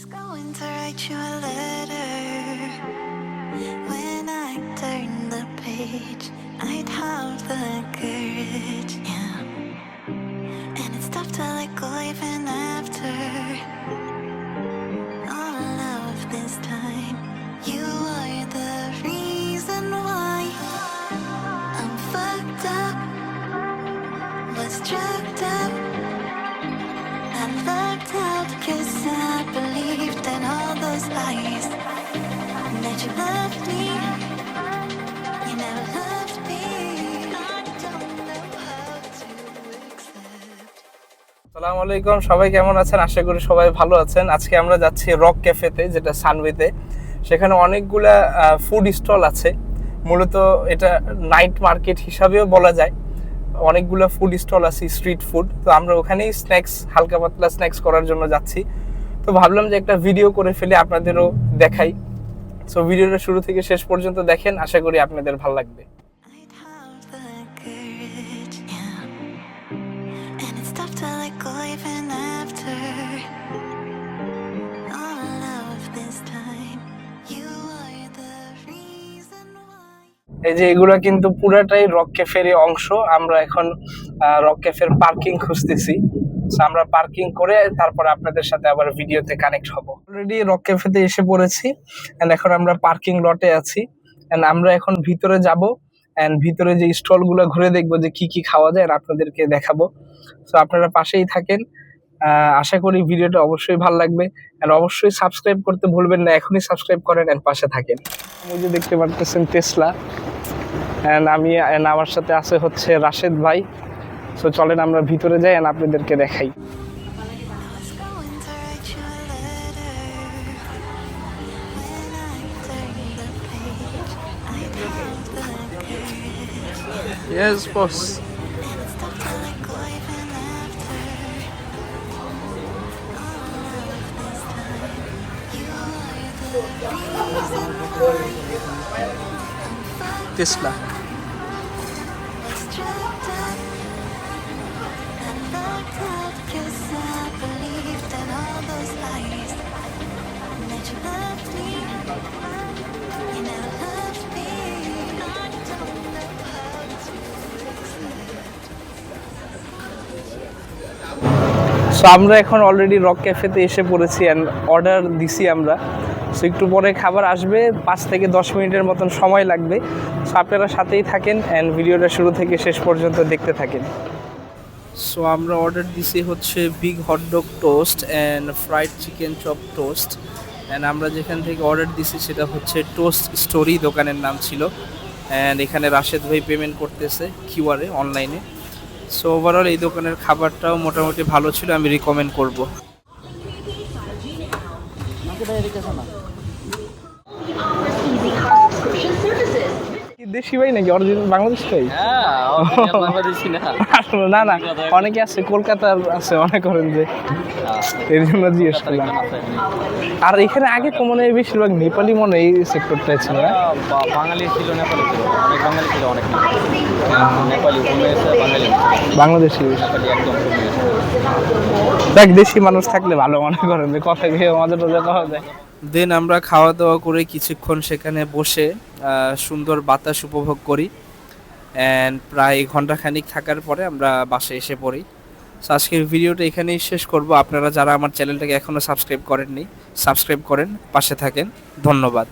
was going to write you a letter. When I turned the page, I'd have the courage, yeah. And it's tough to let go even after all of this time. You are the reason why I'm fucked up, was drugged up. I lucked out 'cause I believed in all those lies. That you loved me, you never loved me. I don't know how to accept. আসসালামু আলাইকুম, সবাই কেমন আছেন? আশা করি সবাই ভালো আছেন। আজকে আমরা যাচ্ছি রক ক্যাফেতে, যেটা সানওয়েতে। সেখানে অনেকগুলা ফুড স্টল আছে। মূলত এটা নাইট মার্কেট হিসাবেও বলা যায়। অনেকগুলা ফুড স্টল আছে, স্ট্রিট ফুড। তো আমরা ওখানেই স্ন্যাক্স, হালকা পাতলা স্ন্যাক্স করার জন্য যাচ্ছি। তো ভাবলাম যে একটা ভিডিও করে ফেলে আপনাদেরও দেখাই। সো ভিডিওটা শুরু থেকে শেষ পর্যন্ত দেখেন, আশা করি আপনাদের ভালো লাগবে। I'd have the courage, yeah. And it's tough to let go even after all of this time. You are the reason why. এই যে এগুলো কিন্তু পুরাটাই রক ক্যাফের অংশ। আমরা এখন রক ক্যাফের পার্কিং খুঁজতেছি। So, আমরা পার্কিং করে তারপরে আপনাদের সাথে আবার ভিডিওতে কানেক্ট হব। অলরেডি রক ক্যাফেতে এসে পড়েছি এন্ড এখন আমরা পার্কিং লটে আছি এন্ড আমরা এখন ভিতরে যাব এন্ড ভিতরে যে স্টলগুলো ঘুরে দেখবো যে কি কি খাওয়া যায় আর আপনাদেরকে দেখাবো। সো আপনারা পাশেই থাকেন। আশা করি ভিডিওটা অবশ্যই ভালো লাগবে এন্ড অবশ্যই সাবস্ক্রাইব করতে ভুলবেন না। এখনই সাবস্ক্রাইব করেন এন্ড পাশে থাকেন। ওই যে দেখতে পাচ্ছেন টেসলা এন্ড আমার সাথে আছে হচ্ছে রাশেদ ভাই। সো চলেন আমরা ভিতরে যাই এন্ড আপনাদেরকে দেখাই। I was going to write you a letter. When I turned the page, I'd have the courage. Yes, boss. And it's tough to let go even after all of this time. You are the reason why I'm Tesla. was drugged up. I lucked out 'cause I believed in all those lies. That you loved me, you never loved me. I don't know how to accept. So আমরা এখন already rock ক্যাফেতে এসে পড়েছি and order দিছি আমরা। So একটু পরে খাবার আসবে, 5 থেকে 10 মিনিটের মতন সময় লাগবে। সো আপনারা সাথেই থাকেন এন্ড ভিডিওটা শুরু থেকে শেষ পর্যন্ত দেখতে থাকেন। সো আমরা অর্ডার দিছি হচ্ছে big hot dog toast and fried chicken chop toast and আমরা যেখান থেকে অর্ডার দিছি সেটা হচ্ছে টোস্ট স্টোরি দোকানের নাম ছিল। অ্যান্ড এখানে রাশেদ ভাই পেমেন্ট করতেছে কিউআরে অনলাইনে। সো ওভারঅল এই দোকানের খাবারটাও মোটামুটি ভালো ছিল, আমি রিকমেন্ড করব। দেশি ভাই নাকি অরিজিনাল বাংলাদেশ ভাই? আসলে না না, অনেকে আছে কলকাতার আছে, অনেক করেন যে এর জন্য জিজ্ঞেস করলাম। আর এখানে আগে তো মনে হয় বেশিরভাগ নেপালি মনে হয় এই সেক্টরটাই ছিল না? বাঙালি ছিল, নেপালি ছিল, অনেক বাঙালি ছিল, অনেক নেপালি কমে গেছে, বাঙালি বাংলাদেশি নেপালি একদম কমে গেছে। দেখ, দেশি মানুষ থাকলে ভালো, মনে করেন যে কথা খেয়ে আমাদের রোজা পাওয়া যায়। দেন আমরা খাওয়া দাওয়া করে কিছুক্ষণ সেখানে বসে সুন্দর বাতাস উপভোগ করি অ্যান্ড প্রায় ঘন্টাখানিক থাকার পরে আমরা বাসায় এসে পড়ি। সো আজকের ভিডিওটা এখানেই শেষ করব। আপনারা যারা আমার চ্যানেলটাকে এখনও সাবস্ক্রাইব করেননি, সাবস্ক্রাইব করেন, পাশে থাকেন। ধন্যবাদ।